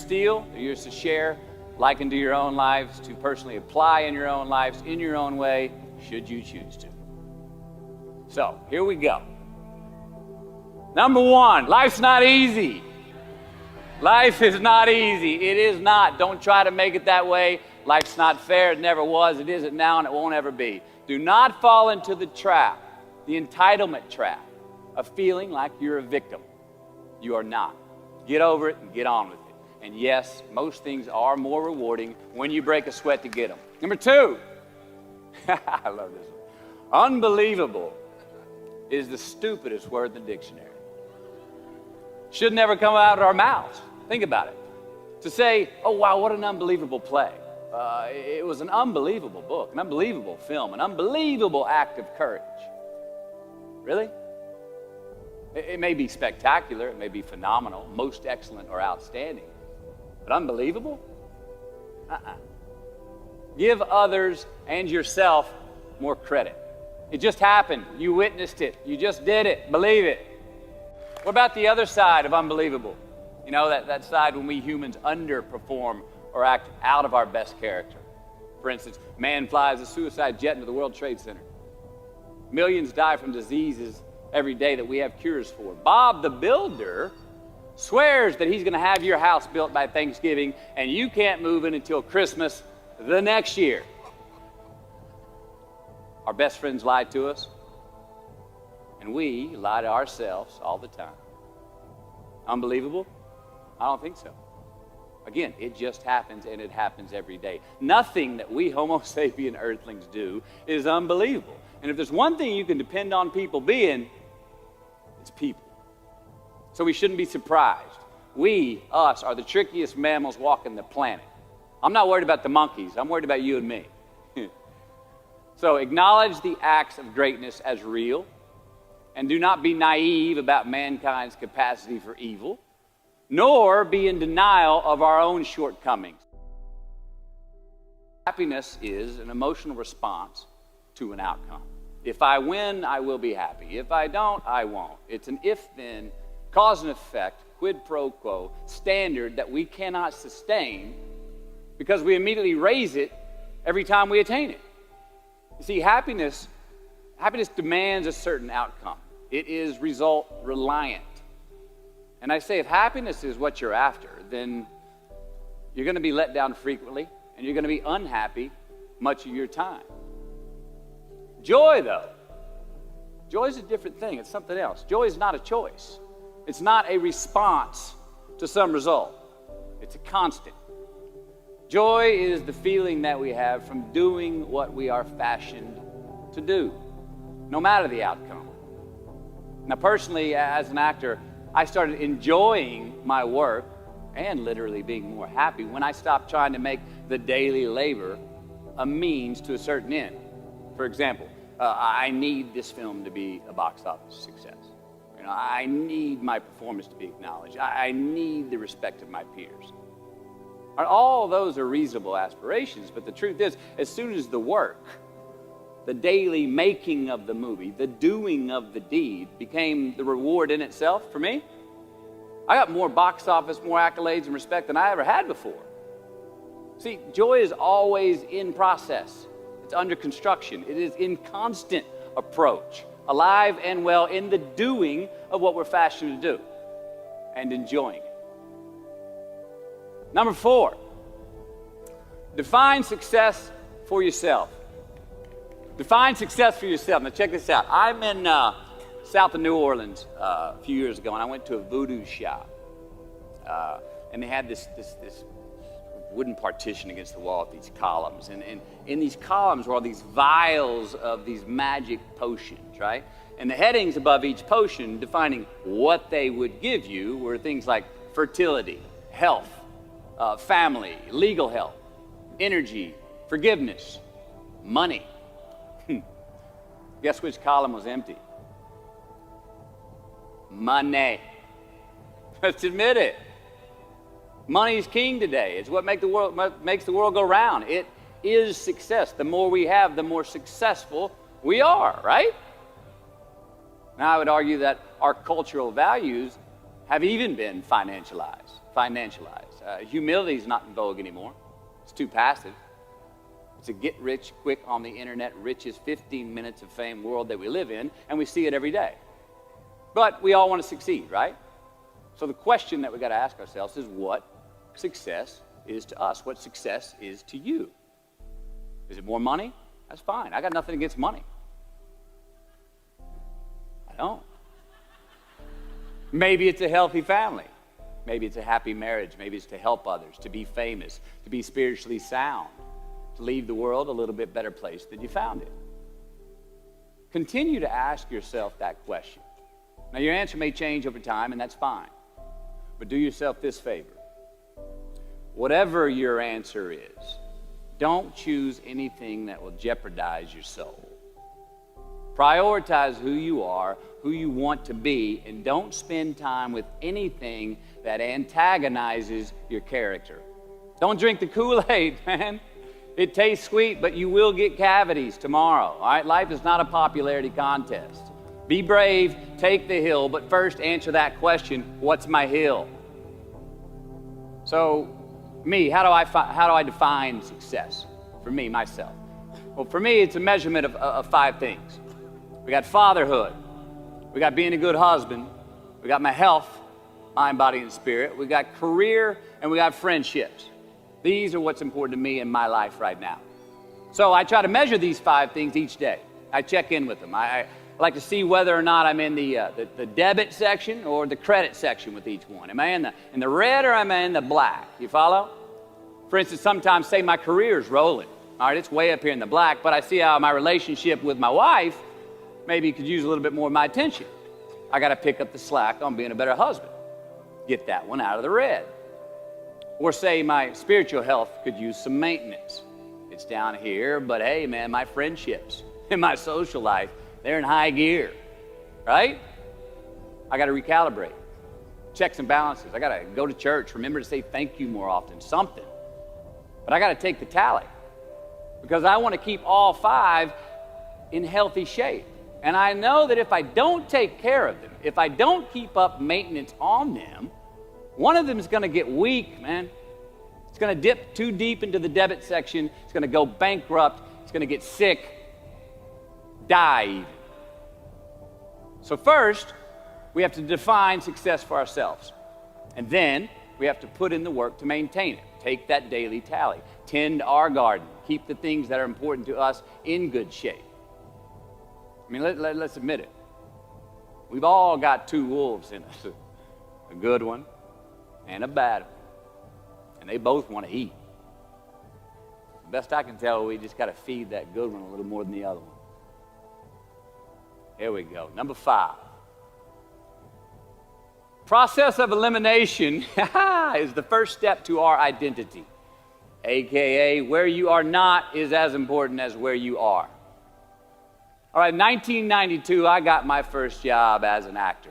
steal, they're yours to share, liken to your own lives, to personally apply in your own lives, in your own way, should you choose to. So, here we go. Number one, life's not easy. Life is not easy. It is not. Don't try to make it that way. Life's not fair. It never was. It isn't now, and it won't ever be. Do not fall into the trap, the entitlement trap, of feeling like you're a victim. You are not. Get over it and get on with it. And yes, most things are more rewarding when you break a sweat to get them. Number two, I love this one. Unbelievable is the stupidest word in the dictionary. Should never come out of our mouths. Think about it. To say, oh wow, what an unbelievable play. It was an unbelievable book, an unbelievable film, an unbelievable act of courage. Really? It may be spectacular, it may be phenomenal, most excellent or outstanding, but unbelievable? Give others and yourself more credit. It just happened. You witnessed it. You just did it. Believe it. What about the other side of unbelievable? You know, that side when we humans underperform or act out of our best character. For instance, man flies a suicide jet into the World Trade Center. Millions die from diseases every day that we have cures for. Bob the Builder swears that he's going to have your house built by Thanksgiving, and you can't move in until Christmas the next year. Our best friends lie to us, and we lie to ourselves all the time. Unbelievable? I don't think so. Again, it just happens, and it happens every day. Nothing that we Homo sapien earthlings do is unbelievable. And if there's one thing you can depend on people being, it's people. So we shouldn't be surprised. We, us, are the trickiest mammals walking the planet. I'm not worried about the monkeys. I'm worried about you and me. So acknowledge the acts of greatness as real, and do not be naive about mankind's capacity for evil, nor be in denial of our own shortcomings. Happiness is an emotional response to an outcome. If I win, I will be happy. If I don't, I won't. It's an if-then, cause and effect, quid pro quo standard that we cannot sustain because we immediately raise it every time we attain it. You see, happiness demands a certain outcome. It is result reliant. And I say, if happiness is what you're after, then you're going to be let down frequently, and you're going to be unhappy much of your time. Joy, though, joy is a different thing. It's something else. Joy is not a choice. It's not a response to some result. It's a constant. Joy is the feeling that we have from doing what we are fashioned to do, no matter the outcome. Now, personally, as an actor, I started enjoying my work and literally being more happy when I stopped trying to make the daily labor a means to a certain end. For example, I need this film to be a box office success. You know, I need my performance to be acknowledged. I need the respect of my peers. All those are reasonable aspirations, but the truth is, as soon as the work, the daily making of the movie, the doing of the deed became the reward in itself for me, I got more box office, more accolades and respect than I ever had before. See, joy is always in process. It's under construction. It is in constant approach, alive and well in the doing of what we're fashioned to do and enjoying it. Number 4, define success for yourself. Define success for yourself. Now check this out. I'm in south of New Orleans a few years ago, and I went to a voodoo shop. And they had this wooden partition against the wall with these columns. And in these columns were all these vials of these magic potions, right? And the headings above each potion defining what they would give you were things like fertility, health, family, legal help, energy, forgiveness, money. Guess which column was empty? Money. Let's admit it. Money is king today. It's what makes the world go round. It is success. The more we have, the more successful we are, right? Now, I would argue that our cultural values have even been financialized. Humility is not in vogue anymore. It's too passive. It's a get rich quick on the internet, richest 15 minutes of fame world that we live in, and we see it every day. But we all want to succeed, right? So the question that we got to ask ourselves is what success is to us, what success is to you. Is it more money? That's fine. I got nothing against money. I don't. Maybe it's a healthy family. Maybe it's a happy marriage. Maybe it's to help others, to be famous, to be spiritually sound, to leave the world a little bit better place than you found it. Continue to ask yourself that question. Now, your answer may change over time, and that's fine. But do yourself this favor. Whatever your answer is, don't choose anything that will jeopardize your soul. Prioritize who you are, who you want to be, and don't spend time with anything that antagonizes your character. Don't drink the Kool-Aid, man. It tastes sweet, but you will get cavities tomorrow, all right? Life is not a popularity contest. Be brave, take the hill, but first answer that question, what's my hill? So, me, how do I define success? For me, myself. Well, for me, it's a measurement of 5 things. We got fatherhood. We got being a good husband. We got my health, mind, body, and spirit. We got career, and we got friendships. These are what's important to me in my life right now. So I try to measure these 5 things each day. I check in with them. I like to see whether or not I'm in the debit section or the credit section with each one. Am I in the red or am I in the black? You follow? For instance, sometimes say my career's rolling. All right, it's way up here in the black, but I see how my relationship with my wife maybe could use a little bit more of my attention. I got to pick up the slack on being a better husband. Get that one out of the red. Or say my spiritual health could use some maintenance. It's down here, but hey, man, my friendships and my social life, they're in high gear, right? I got to recalibrate. Checks and balances. I got to go to church. Remember to say thank you more often, something. But I got to take the tally because I want to keep all 5 in healthy shape. And I know that if I don't take care of them, if I don't keep up maintenance on them, one of them is going to get weak, man. It's going to dip too deep into the debit section. It's going to go bankrupt. It's going to get sick, die even. So first, we have to define success for ourselves. And then we have to put in the work to maintain it. Take that daily tally. Tend our garden. Keep the things that are important to us in good shape. I mean, let's admit it. We've all got 2 wolves in us. A good one and a bad one. And they both want to eat. The best I can tell, we just got to feed that good one a little more than the other one. Here we go. Number 5. Process of elimination is the first step to our identity. AKA, where you are not is as important as where you are. All right, 1992, I got my first job as an actor.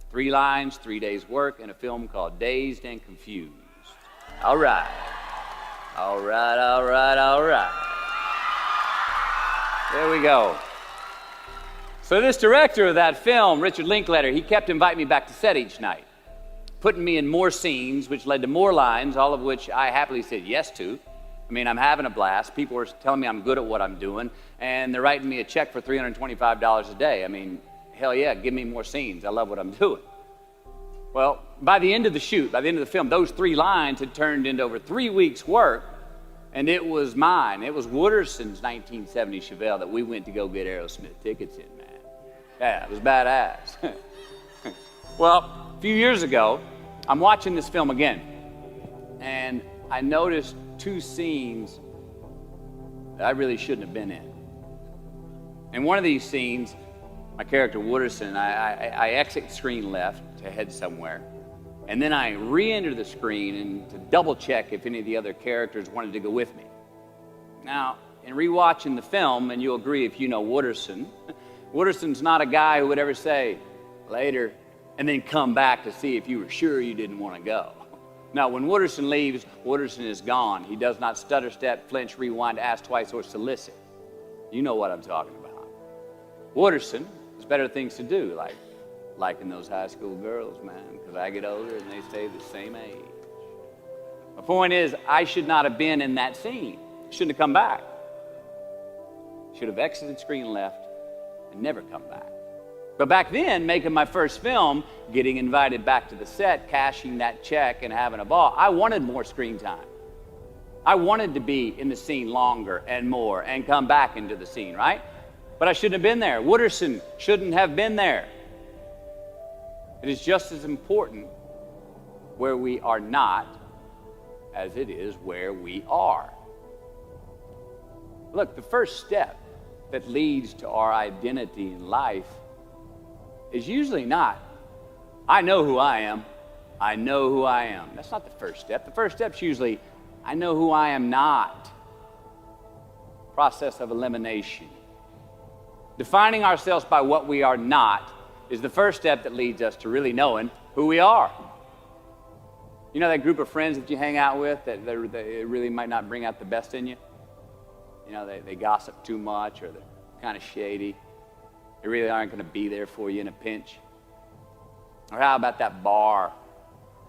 3 lines, 3 days work in a film called Dazed and Confused. All right. All right, all right, all right. There we go. So this director of that film, Richard Linklater, he kept inviting me back to set each night, putting me in more scenes, which led to more lines, all of which I happily said yes to. I mean, I'm having a blast. People are telling me I'm good at what I'm doing, and they're writing me a check for $325 a day. I mean, hell yeah, give me more scenes. I love what I'm doing. Well, by the end of the shoot, by the end of the film, those 3 lines had turned into over 3 weeks' work, and it was mine. It was Wooderson's 1970 Chevelle that we went to go get Aerosmith tickets in, man. Yeah, it was badass. Well, a few years ago, I'm watching this film again, and I noticed 2 scenes that I really shouldn't have been in. In one of these scenes, my character Wooderson, I exit screen left to head somewhere, and then I re-enter the screen and to double check if any of the other characters wanted to go with me. Now, in rewatching the film, and you'll agree if you know Wooderson, Wooderson's not a guy who would ever say, later, and then come back to see if you were sure you didn't want to go. Now, when Wooderson leaves, Wooderson is gone. He does not stutter, step, flinch, rewind, ask twice, or solicit. You know what I'm talking about. Wooderson has better things to do, like liking those high school girls, man, because I get older and they stay the same age. My point is, I should not have been in that scene. Shouldn't have come back. Should have exited screen left and never come back. But back then, making my first film, getting invited back to the set, cashing that check and having a ball, I wanted more screen time. I wanted to be in the scene longer and more and come back into the scene, right? But I shouldn't have been there. Wooderson shouldn't have been there. It is just as important where we are not as it is where we are. Look, the first step that leads to our identity in life is usually not, I know who I am. I know who I am. That's not the first step. The first step's usually, I know who I am not. Process of elimination. Defining ourselves by what we are not is the first step that leads us to really knowing who we are. You know that group of friends that you hang out with that they really might not bring out the best in you? You know, they gossip too much, or they're kind of shady. They really aren't going to be there for you in a pinch. Or how about that bar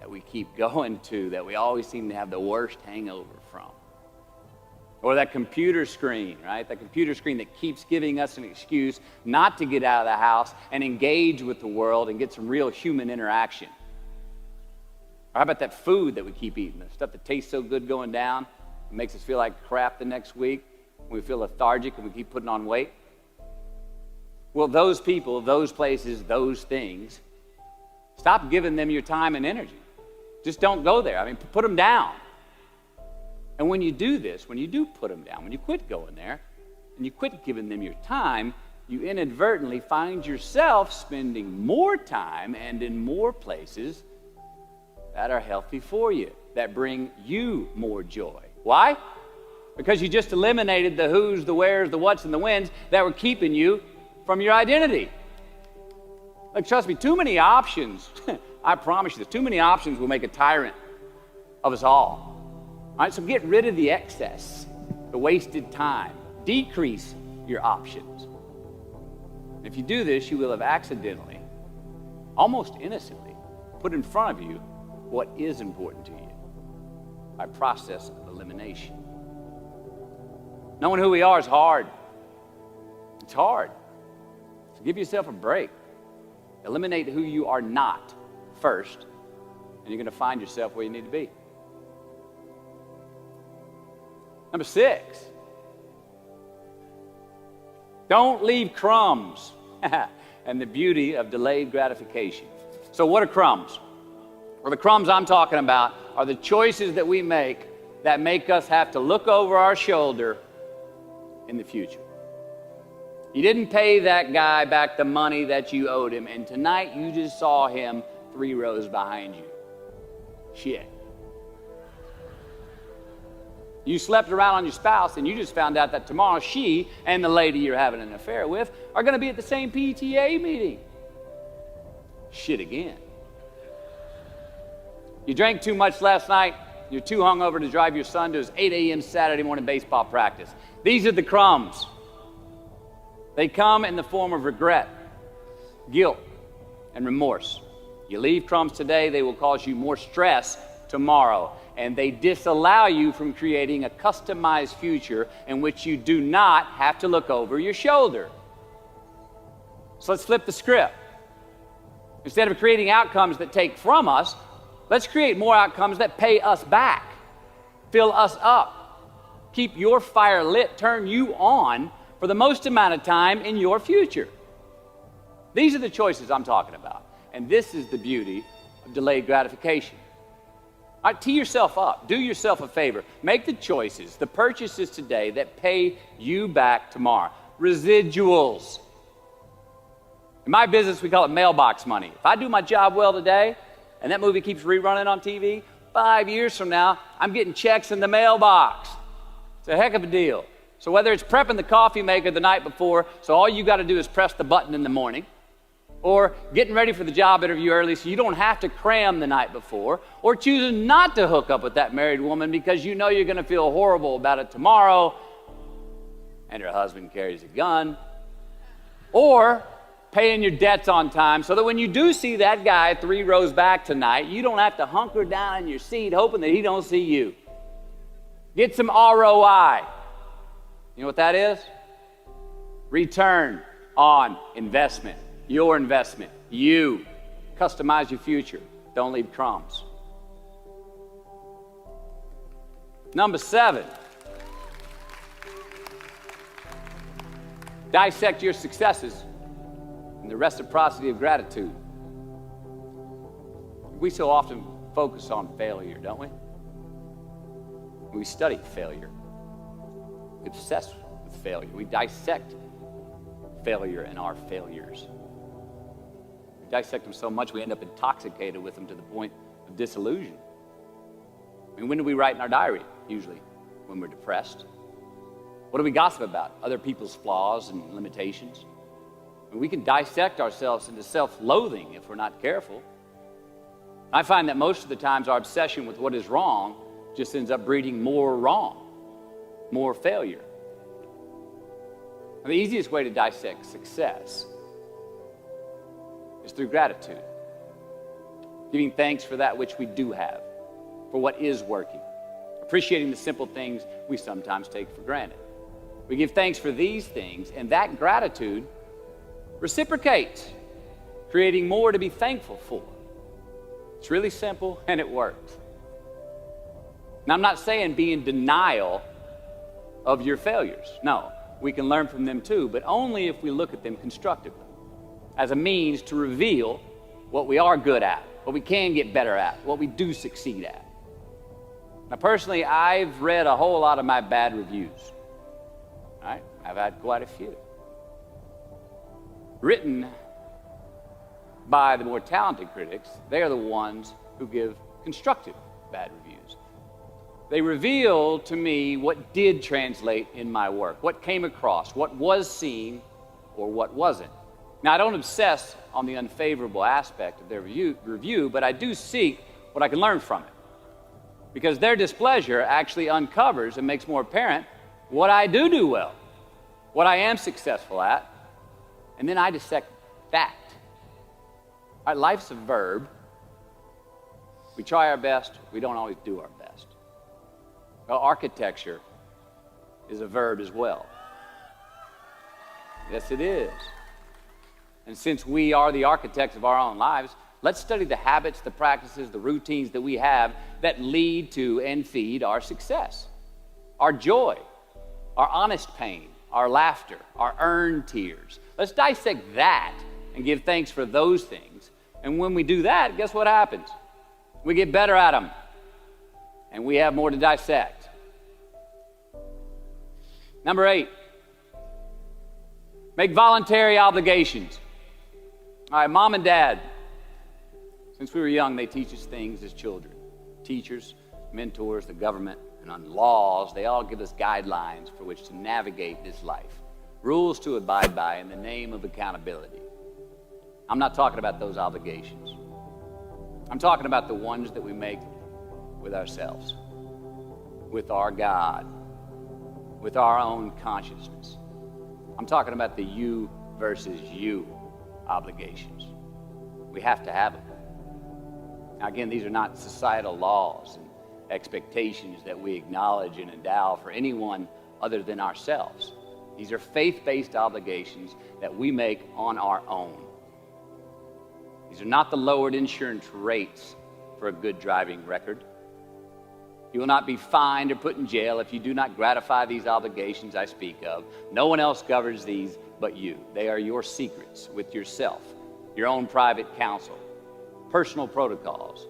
that we keep going to that we always seem to have the worst hangover from? Or that computer screen, right? That computer screen that keeps giving us an excuse not to get out of the house and engage with the world and get some real human interaction. Or how about that food that we keep eating, the stuff that tastes so good going down, it makes us feel like crap the next week, we feel lethargic and we keep putting on weight? Well, those people, those places, those things, stop giving them your time and energy. Just don't go there. I mean, put them down. And when you do this, when you do put them down, when you quit going there, and you quit giving them your time, you inadvertently find yourself spending more time and in more places that are healthy for you, that bring you more joy. Why? Because you just eliminated the who's, the where's, the what's, and the when's that were keeping you from your identity. Like, trust me, too many options, I promise you this, too many options will make a tyrant of us all. All right, so get rid of the excess, the wasted time. Decrease your options. If you do this, you will have accidentally, almost innocently, put in front of you what is important to you by process of elimination. Knowing who we are is hard. It's hard. So give yourself a break. Eliminate who you are not first, and you're going to find yourself where you need to be. Number 6, don't leave crumbs. And the beauty of delayed gratification. So what are crumbs? Well, the crumbs I'm talking about are the choices that we make that make us have to look over our shoulder in the future. You didn't pay that guy back the money that you owed him, and tonight you just saw him 3 rows behind you. Shit. You slept around on your spouse, and you just found out that tomorrow she and the lady you're having an affair with are going to be at the same PTA meeting. Shit again. You drank too much last night. You're too hungover to drive your son to his 8 a.m. Saturday morning baseball practice. These are the crumbs. They come in the form of regret, guilt, and remorse. You leave crumbs today, they will cause you more stress tomorrow. And they disallow you from creating a customized future in which you do not have to look over your shoulder. So let's flip the script. Instead of creating outcomes that take from us, let's create more outcomes that pay us back, fill us up, keep your fire lit, turn you on for the most amount of time in your future. These are the choices I'm talking about. And this is the beauty of delayed gratification. All right, tee yourself up. Do yourself a favor. Make the choices, the purchases today that pay you back tomorrow. Residuals. In my business, we call it mailbox money. If I do my job well today, and that movie keeps rerunning on TV, 5 years from now, I'm getting checks in the mailbox. It's a heck of a deal. So whether it's prepping the coffee maker the night before, so all you got to do is press the button in the morning, or getting ready for the job interview early so you don't have to cram the night before, or choosing not to hook up with that married woman because you know you're going to feel horrible about it tomorrow, and her husband carries a gun, or paying your debts on time, so that when you do see that guy 3 rows back tonight, you don't have to hunker down in your seat hoping that he don't see you. Get some ROI. You know what that is? Return on investment. Your investment. You. Customize your future. Don't leave crumbs. Number 7. Dissect your successes and the reciprocity of gratitude. We so often focus on failure, don't we? We study failure. We obsess with failure. We dissect failure and our failures. We dissect them so much we end up intoxicated with them to the point of disillusion. I mean, when do we write in our diary? Usually when we're depressed. What do we gossip about? Other people's flaws and limitations. I mean, we can dissect ourselves into self-loathing if we're not careful. I find that most of the times our obsession with what is wrong just ends up breeding more wrong, more failure. And the easiest way to dissect success is through gratitude. Giving thanks for that which we do have, for what is working. Appreciating the simple things we sometimes take for granted. We give thanks for these things, and that gratitude reciprocates, creating more to be thankful for. It's really simple, and it works. Now, I'm not saying be in denial of your failures. No, we can learn from them too, but only if we look at them constructively, as a means to reveal what we are good at, what we can get better at, what we do succeed at. Now, personally, I've read a whole lot of my bad reviews. All right? I've had quite a few. Written by the more talented critics, they are the ones who give constructive bad reviews. They reveal to me what did translate in my work, what came across, what was seen, or what wasn't. Now, I don't obsess on the unfavorable aspect of their review, but I do seek what I can learn from it. Because their displeasure actually uncovers and makes more apparent what I do well, what I am successful at, and then I dissect that. All right, life's a verb. We try our best, we don't always do our best. Well, architecture is a verb as well. Yes, it is. And since we are the architects of our own lives, let's study the habits, the practices, the routines that we have that lead to and feed our success, our joy, our honest pain, our laughter, our earned tears. Let's dissect that and give thanks for those things. And when we do that, guess what happens? We get better at them, and we have more to dissect. Number 8, make voluntary obligations. All right, mom and dad, since we were young, they teach us things as children. Teachers, mentors, the government, and on laws, they all give us guidelines for which to navigate this life. Rules to abide by in the name of accountability. I'm not talking about those obligations. I'm talking about the ones that we make with ourselves, with our God, with our own consciousness. I'm talking about the you versus you obligations. We have to have them. Now, again, these are not societal laws and expectations that we acknowledge and endow for anyone other than ourselves. These are faith-based obligations that we make on our own. These are not the lowered insurance rates for a good driving record. You will not be fined or put in jail if you do not gratify these obligations I speak of. No one else governs these but you. They are your secrets with yourself, your own private counsel, personal protocols.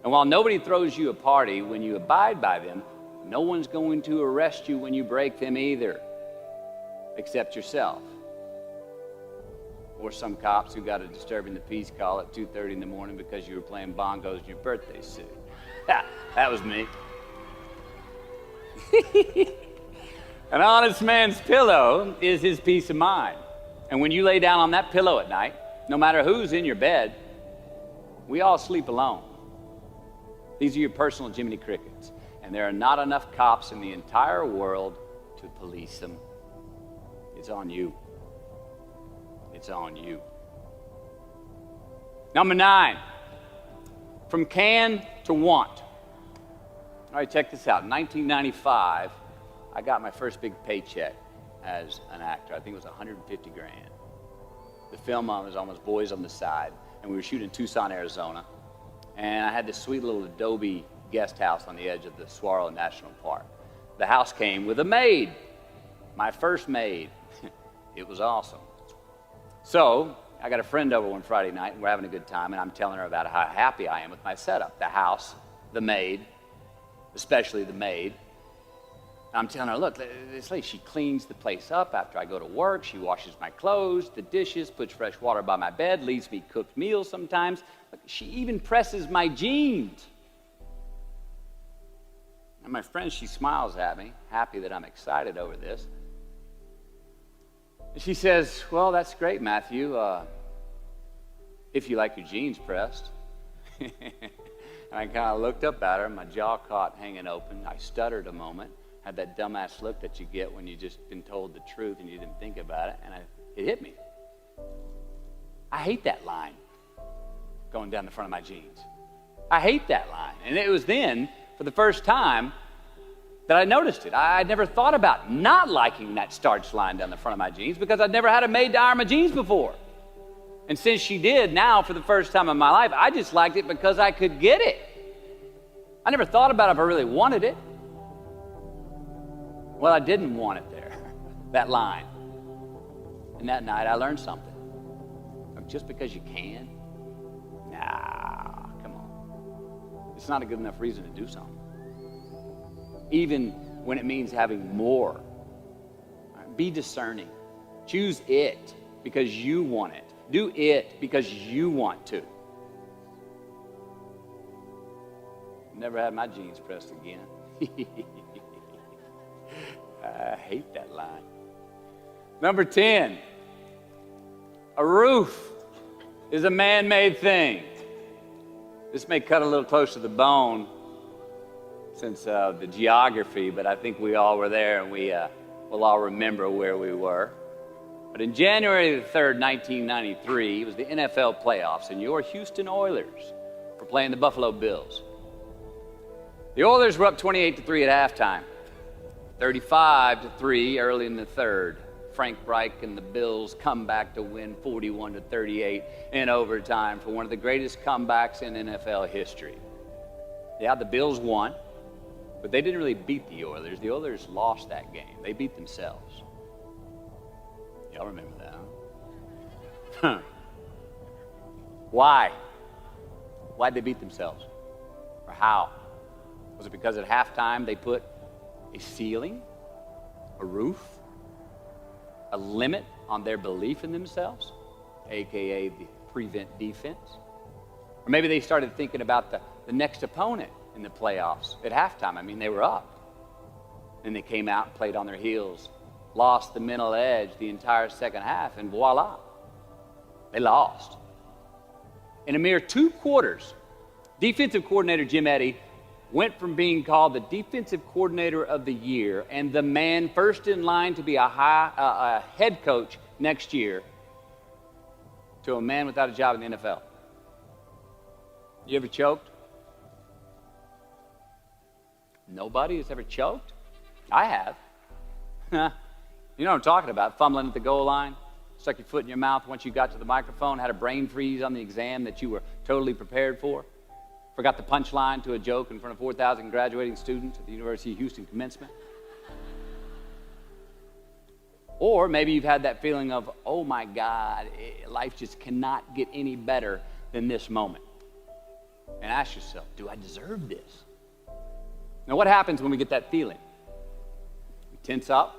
And while nobody throws you a party when you abide by them, no one's going to arrest you when you break them either, except yourself. Or some cops who got a disturbing the peace call at 2:30 in the morning because you were playing bongos in your birthday suit. That was me. An honest man's pillow is his peace of mind. And when you lay down on that pillow at night, no matter who's in your bed, we all sleep alone. These are your personal Jiminy Crickets. And there are not enough cops in the entire world to police them. It's on you. It's on you. Number 9, from can to want. All right, check this out. In 1995, I got my first big paycheck as an actor. I think it was 150 grand. The film I was on was Boys on the Side, and we were shooting in Tucson, Arizona. And I had this sweet little adobe guest house on the edge of the Saguaro National Park. The house came with a maid, my first maid. It was awesome. So I got a friend over one Friday night, and we're having a good time, and I'm telling her about how happy I am with my setup. The house, the maid, especially the maid. I'm telling her, look, this lady, she cleans the place up after I go to work. She washes my clothes, the dishes, puts fresh water by my bed, leaves me cooked meals sometimes. Look, she even presses my jeans. And my friend, she smiles at me, happy that I'm excited over this. And she says, well, that's great, Matthew, if you like your jeans pressed. And I kind of looked up at her, my jaw caught hanging open. I stuttered a moment. Had that dumbass look that you get when you just been told the truth and you didn't think about it, and it hit me. I hate that line going down the front of my jeans. I hate that line. And it was then, for the first time, that I noticed it. I'd never thought about not liking that starch line down the front of my jeans because I'd never had a maid to iron my jeans before. And since she did, now for the first time in my life, I just liked it because I could get it. I never thought about if I really wanted it. Well, I didn't want it there, that line. And that night I learned something. Just because you can, nah, come on. It's not a good enough reason to do something. Even when it means having more. Be discerning. Choose it because you want it. Do it because you want to. Never had my jeans pressed again. I hate that line. Number 10, a roof is a man-made thing. This may cut a little close to the bone since the geography, but I think we all were there and we'll all remember where we were. But in January the 3rd, 1993, it was the NFL playoffs, and your Houston Oilers were playing the Buffalo Bills. The Oilers were up 28-3 at halftime. 35-3 early in the third. Frank Reich and the Bills come back to win 41-38 in overtime for one of the greatest comebacks in NFL history. Yeah, the Bills won, but they didn't really beat the Oilers. The Oilers lost that game. They beat themselves. Y'all remember that, huh? Why? Why'd they beat themselves? Or how? Was it because at halftime they put a ceiling, a roof, a limit on their belief in themselves, aka the prevent defense? Or maybe they started thinking about the next opponent in the playoffs at halftime. I mean, they were up. And they came out and played on their heels, lost the mental edge the entire second half, and voila, they lost. In a mere 2 quarters, defensive coordinator Jim Eddy went from being called the defensive coordinator of the year and the man first in line to be a head coach next year to a man without a job in the NFL. You ever choked? Nobody has ever choked? I have. You know what I'm talking about, fumbling at the goal line, stuck your foot in your mouth once you got to the microphone, had a brain freeze on the exam that you were totally prepared for. Forgot the punchline to a joke in front of 4,000 graduating students at the University of Houston commencement. Or maybe you've had that feeling of, oh my God, life just cannot get any better than this moment. And ask yourself, do I deserve this? Now what happens when we get that feeling? We tense up.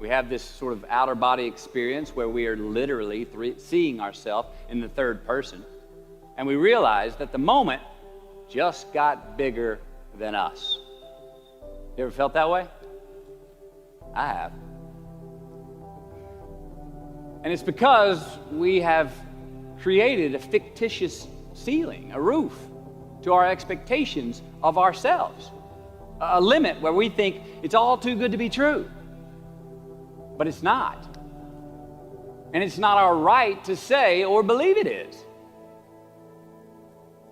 We have this sort of outer body experience where we are literally seeing ourselves in the third person. And we realize that the moment just got bigger than us. You ever felt that way? I have. And it's because we have created a fictitious ceiling, a roof, to our expectations of ourselves. A limit where we think it's all too good to be true. But it's not. And it's not our right to say or believe it is.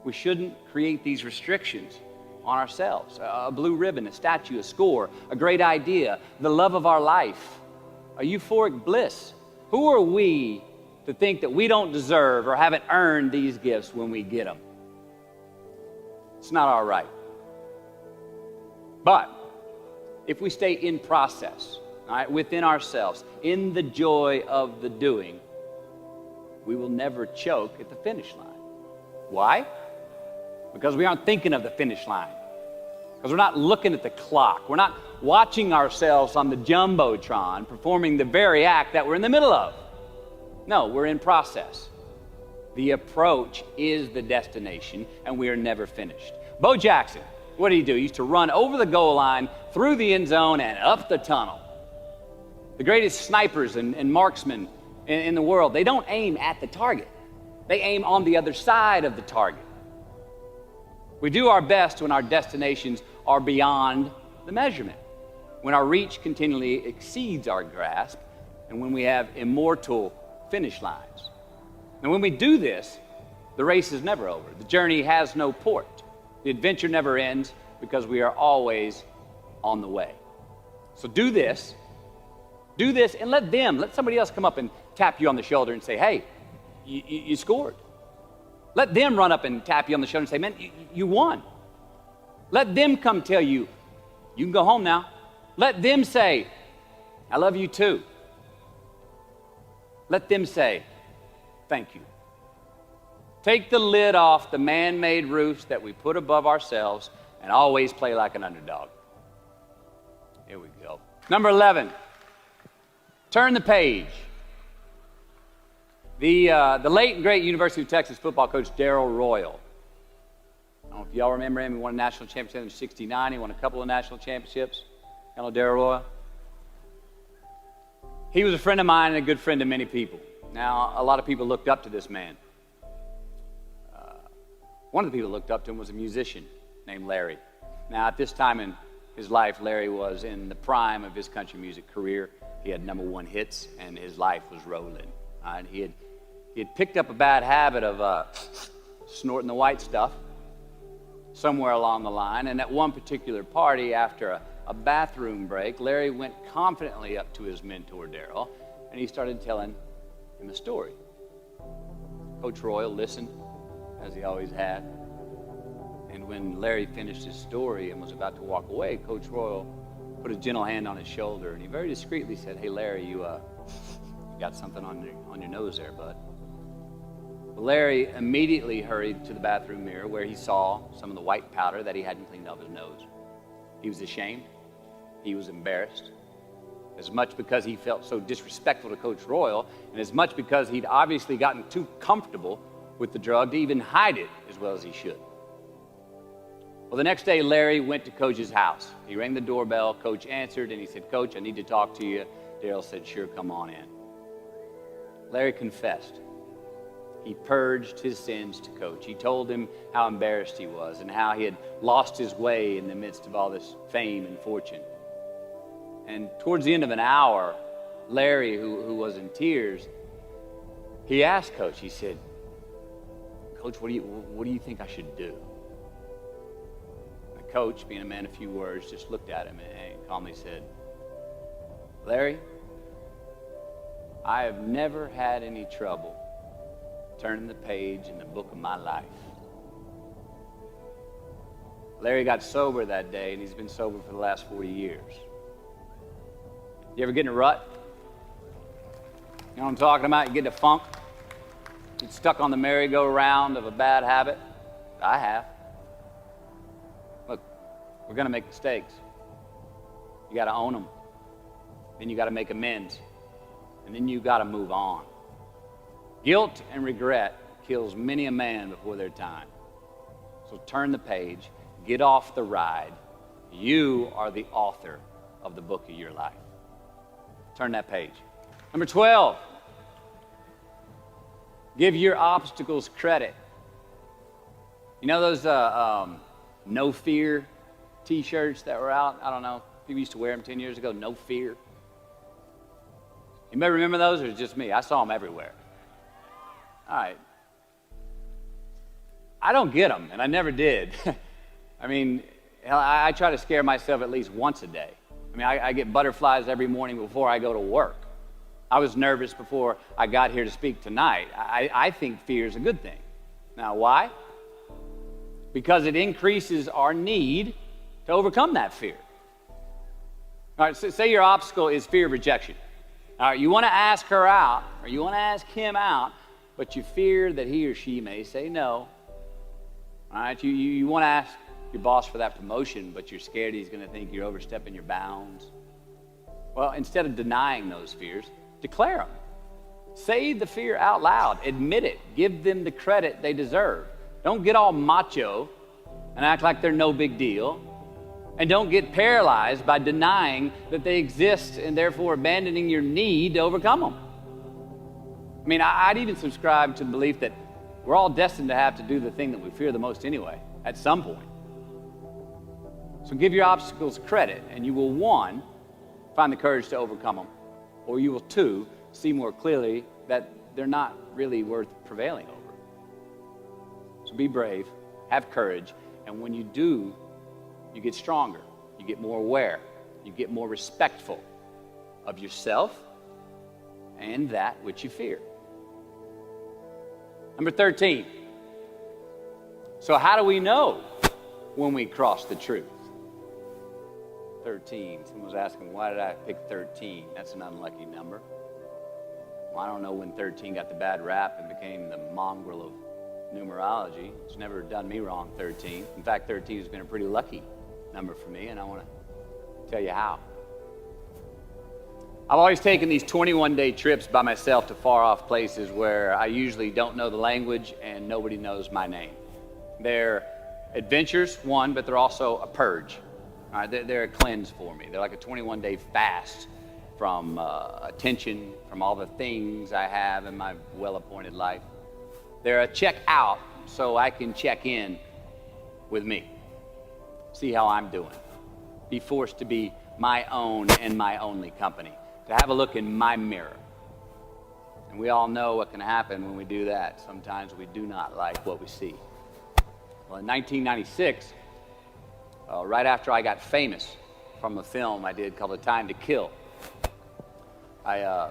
We shouldn't create these restrictions on ourselves. A blue ribbon, a statue, a score, a great idea, the love of our life, a euphoric bliss. Who are we to think that we don't deserve or haven't earned these gifts when we get them? It's not our right. But if we stay in process, all right, within ourselves, in the joy of the doing, we will never choke at the finish line. Why? Because we aren't thinking of the finish line. Because we're not looking at the clock. We're not watching ourselves on the Jumbotron performing the very act that we're in the middle of. No, we're in process. The approach is the destination, and we are never finished. Bo Jackson, what did he do? He used to run over the goal line, through the end zone, and up the tunnel. The greatest snipers and marksmen in the world, they don't aim at the target. They aim on the other side of the target. We do our best when our destinations are beyond the measurement, when our reach continually exceeds our grasp, and when we have immortal finish lines. And when we do this, the race is never over. The journey has no port. The adventure never ends because we are always on the way. So do this, and let somebody else come up and tap you on the shoulder and say, hey, you scored. Let them run up and tap you on the shoulder and say, man, you won. Let them come tell you, you can go home now. Let them say, I love you too. Let them say, thank you. Take the lid off the man-made roofs that we put above ourselves and always play like an underdog. Here we go. Number 11, turn the page. The late and great University of Texas football coach Darrell Royal. I don't know if y'all remember him. He won a national championship in '69. He won a couple of national championships. You know Darrell Royal? He was a friend of mine and a good friend to many people. Now, a lot of people looked up to this man. One of the people who looked up to him was a musician named Larry. Now, at this time in his life, Larry was in the prime of his country music career. He had #1 hits, and his life was rolling. He had picked up a bad habit of snorting the white stuff somewhere along the line, and at one particular party, after a bathroom break, Larry went confidently up to his mentor, Darrell, and he started telling him a story. Coach Royal listened, as he always had. And when Larry finished his story and was about to walk away, Coach Royal put a gentle hand on his shoulder, and he very discreetly said, hey, Larry, you got something on your nose there, bud. Well, Larry immediately hurried to the bathroom mirror where he saw some of the white powder that he hadn't cleaned off his nose. He was ashamed. He was embarrassed. As much because he felt so disrespectful to Coach Royal, and as much because he'd obviously gotten too comfortable with the drug to even hide it as well as he should. Well, the next day, Larry went to Coach's house. He rang the doorbell. Coach answered, and he said, Coach, I need to talk to you. Darrell said, sure, come on in. Larry confessed. He purged his sins to Coach. He told him how embarrassed he was and how he had lost his way in the midst of all this fame and fortune. And towards the end of an hour, Larry, who was in tears, he asked Coach, he said, Coach, what do you think I should do? The coach, being a man of few words, just looked at him and calmly said, Larry, I have never had any trouble turning the page in the book of my life. Larry got sober that day, and he's been sober for the last 40 years. You ever get in a rut? You know what I'm talking about? You get in a funk? Get stuck on the merry-go-round of a bad habit? I have. Look, we're going to make mistakes. You got to own them. Then you got to make amends. And then you got to move on. Guilt and regret kills many a man before their time. So turn the page. Get off the ride. You are the author of the book of your life. Turn that page. Number 12. Give your obstacles credit. You know those no fear t-shirts that were out? I don't know. People used to wear them 10 years ago. No fear. You may remember those, or it's just me? I saw them everywhere. All right. I don't get them, and I never did. I mean, hell, I try to scare myself at least once a day. I mean, I get butterflies every morning before I go to work. I was nervous before I got here to speak tonight. I think fear is a good thing. Now, why? Because it increases our need to overcome that fear. All right, so say your obstacle is fear of rejection. All right, you want to ask her out, or you want to ask him out, but you fear that he or she may say no. All right, you want to ask your boss for that promotion, but you're scared he's going to think you're overstepping your bounds. Well, instead of denying those fears, declare them. Say the fear out loud. Admit it. Give them the credit they deserve. Don't get all macho and act like they're no big deal. And don't get paralyzed by denying that they exist and therefore abandoning your need to overcome them. I mean, I'd even subscribe to the belief that we're all destined to have to do the thing that we fear the most anyway, at some point. So give your obstacles credit, and you will, one, find the courage to overcome them, or you will, two, see more clearly that they're not really worth prevailing over. So be brave, have courage, and when you do, you get stronger, you get more aware, you get more respectful of yourself and that which you fear. Number 13. So how do we know when we cross the truth? 13. Someone was asking, why did I pick 13? That's an unlucky number. Well, I don't know when 13 got the bad rap and became the mongrel of numerology. It's never done me wrong, 13. In fact, 13 has been a pretty lucky number for me, and I want to tell you how. I've always taken these 21-day trips by myself to far-off places where I usually don't know the language and nobody knows my name. They're adventures, one, but they're also a purge. All right, they're a cleanse for me. They're like a 21-day fast from attention, from all the things I have in my well-appointed life. They're a check out so I can check in with me, see how I'm doing, be forced to be my own and my only company, to have a look in my mirror. And we all know what can happen when we do that. Sometimes we do not like what we see. Well, in 1996, right after I got famous from a film I did called A Time to Kill, I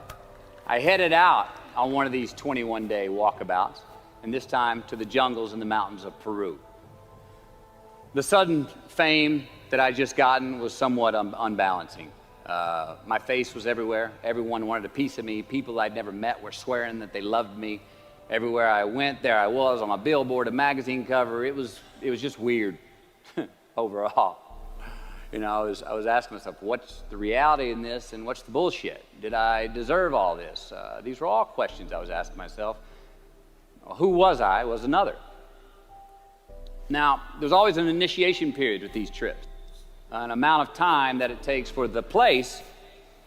headed out on one of these 21-day walkabouts, and this time to the jungles and the mountains of Peru. The sudden fame that I just gotten was somewhat unbalancing. My face was everywhere. Everyone wanted a piece of me. People I'd never met were swearing that they loved me. Everywhere I went, there I was on a billboard, a magazine cover. It was just weird overall. You know, I was asking myself, what's the reality in this and what's the bullshit? Did I deserve all this? These were all questions I was asking myself. Who was I was another. Now, there's always an initiation period with these trips, an amount of time that it takes for the place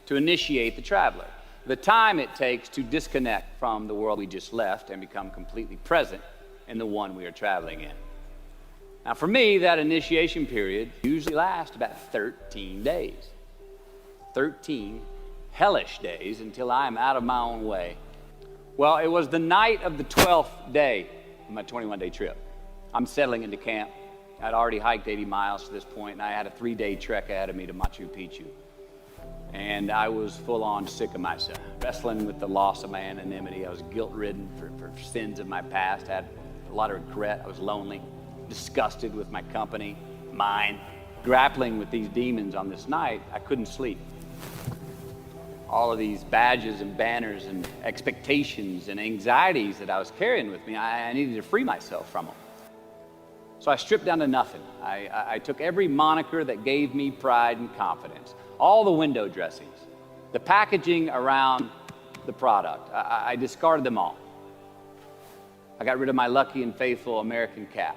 to initiate the traveler, the time it takes to disconnect from the world we just left and become completely present in the one we are traveling in. Now, for me, that initiation period usually lasts about 13 days. 13 hellish days until I am out of my own way. Well, it was the night of the 12th day of my 21-day trip. I'm settling into camp. I'd already hiked 80 miles to this point, and I had a 3-day trek ahead of me to Machu Picchu. And I was full-on sick of myself, wrestling with the loss of my anonymity. I was guilt-ridden for sins of my past. I had a lot of regret. I was lonely, disgusted with my company, mine, grappling with these demons on this night. I couldn't sleep. All of these badges and banners and expectations and anxieties that I was carrying with me, I needed to free myself from them. So I stripped down to nothing. I took every moniker that gave me pride and confidence, all the window dressings, the packaging around the product. I discarded them all. I got rid of my lucky and faithful American cap.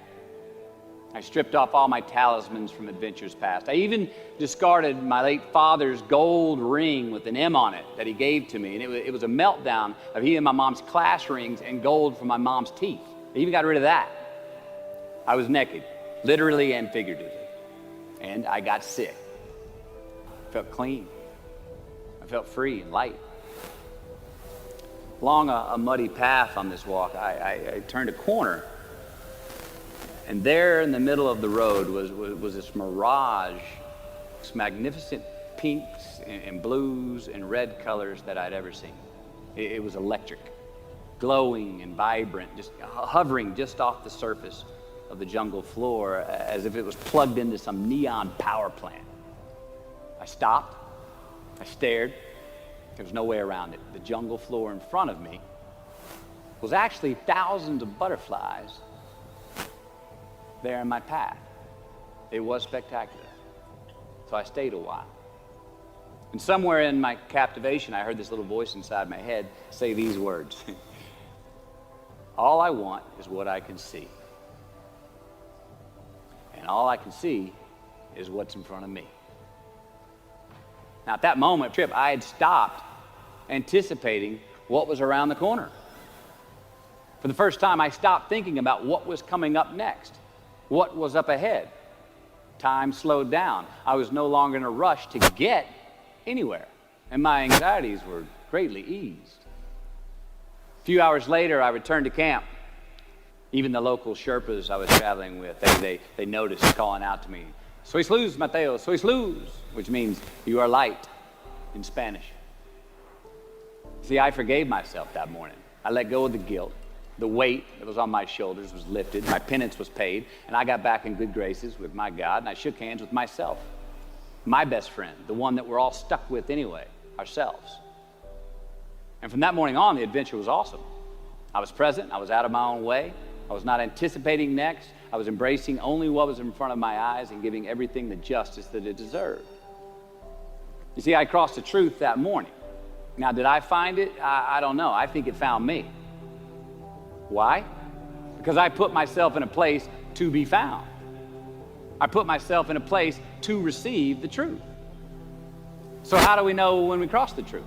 I stripped off all my talismans from adventures past. I even discarded my late father's gold ring with an M on it that he gave to me. And it was a meltdown of he and my mom's class rings and gold from my mom's teeth. I even got rid of that. I was naked, literally and figuratively. And I got sick. I felt clean. I felt free and light. Along a muddy path on this walk, I turned a corner And there in the middle of the road was this mirage, this magnificent pinks and blues and red colors that I'd ever seen. It was electric, glowing and vibrant, just hovering just off the surface of the jungle floor as if it was plugged into some neon power plant. I stopped, I stared, there was no way around it. The jungle floor in front of me was actually thousands of butterflies there in my path. It was spectacular. So I stayed a while. And somewhere in my captivation, I heard this little voice inside my head say these words. All I want is what I can see. And all I can see is what's in front of me. Now, at that moment, trip, I had stopped anticipating what was around the corner. For the first time, I stopped thinking about what was coming up next, what was up ahead. Time slowed down. I was no longer in a rush to get anywhere, and my anxieties were greatly eased. A few hours later, I returned to camp. Even the local Sherpas I was traveling with, they noticed calling out to me, "Sois luz, Mateo, sois luz," which means you are light in Spanish. See, I forgave myself that morning. I let go of the guilt. The weight that was on my shoulders was lifted. My penance was paid, and I got back in good graces with my God, and I shook hands with myself, my best friend, the one that we're all stuck with anyway, ourselves. And from that morning on, the adventure was awesome. I was present. I was out of my own way. I was not anticipating next. I was embracing only what was in front of my eyes and giving everything the justice that it deserved. You see, I crossed the truth that morning. Now, did I find it? I don't know. I think it found me. Why? Because I put myself in a place to be found. I put myself in a place to receive the truth. So how do we know when we cross the truth?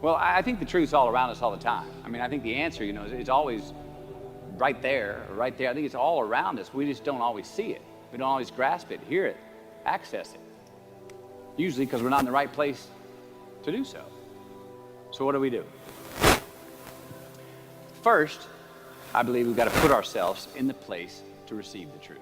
Well, I think the truth's all around us all the time. I mean, I think the answer, is always right there. I think it's all around us. We just don't always see it. We don't always grasp it, hear it, access it. Usually because we're not in the right place to do so. So what do? First, I believe we've got to put ourselves in the place to receive the truth.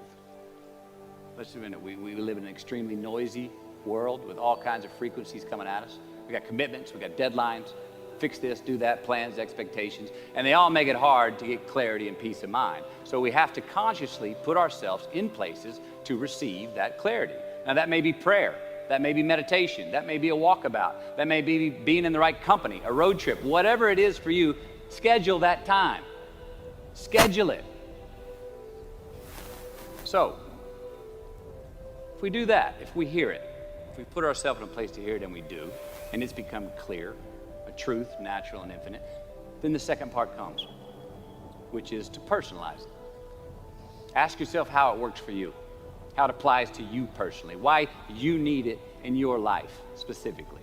Let's admit it, we live in an extremely noisy world with all kinds of frequencies coming at us. We got commitments, we got deadlines, fix this, do that, plans, expectations, and they all make it hard to get clarity and peace of mind. So we have to consciously put ourselves in places to receive that clarity. Now that may be prayer, that may be meditation, that may be a walkabout, that may be being in the right company, a road trip, whatever it is for you, schedule that time. Schedule it. So, if we do that, if we hear it, if we put ourselves in a place to hear it, and we do, and it's become clear, a truth, natural and infinite, then the second part comes, which is to personalize it. Ask yourself how it works for you, how it applies to you personally, why you need it in your life specifically.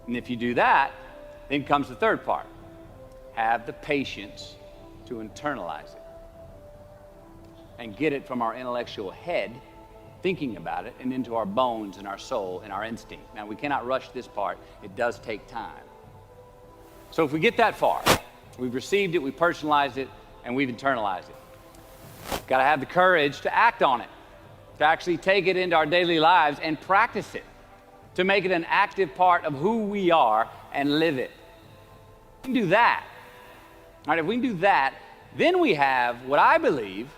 And if you do that, then comes the third part. Have the patience to internalize it and get it from our intellectual head, thinking about it, and into our bones and our soul and our instinct. Now, we cannot rush this part. It does take time. So if we get that far, we've received it, we personalized it, and we've internalized it. Got to have the courage to act on it, to actually take it into our daily lives and practice it, to make it an active part of who we are and live it. We can do that. All right, if we can do that, then we have what I believe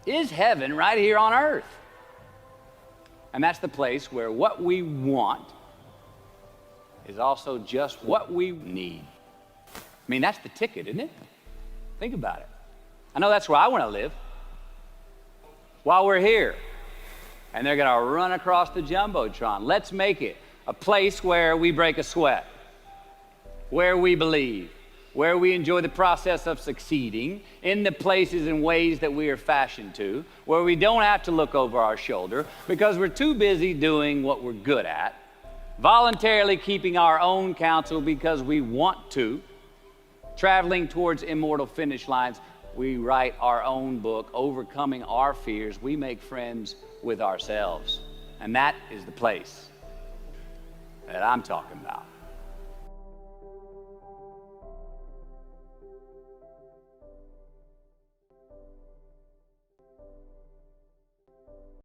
is heaven right here on earth. And that's the place where what we want is also just what we need. I mean, that's the ticket, isn't it? Think about it. I know that's where I want to live. While we're here, and they're going to run across the Jumbotron, let's make it a place where we break a sweat, where we believe, where we enjoy the process of succeeding in the places and ways that we are fashioned to, where we don't have to look over our shoulder because we're too busy doing what we're good at, voluntarily keeping our own counsel because we want to, traveling towards immortal finish lines. We write our own book, overcoming our fears. We make friends with ourselves. And that is the place that I'm talking about.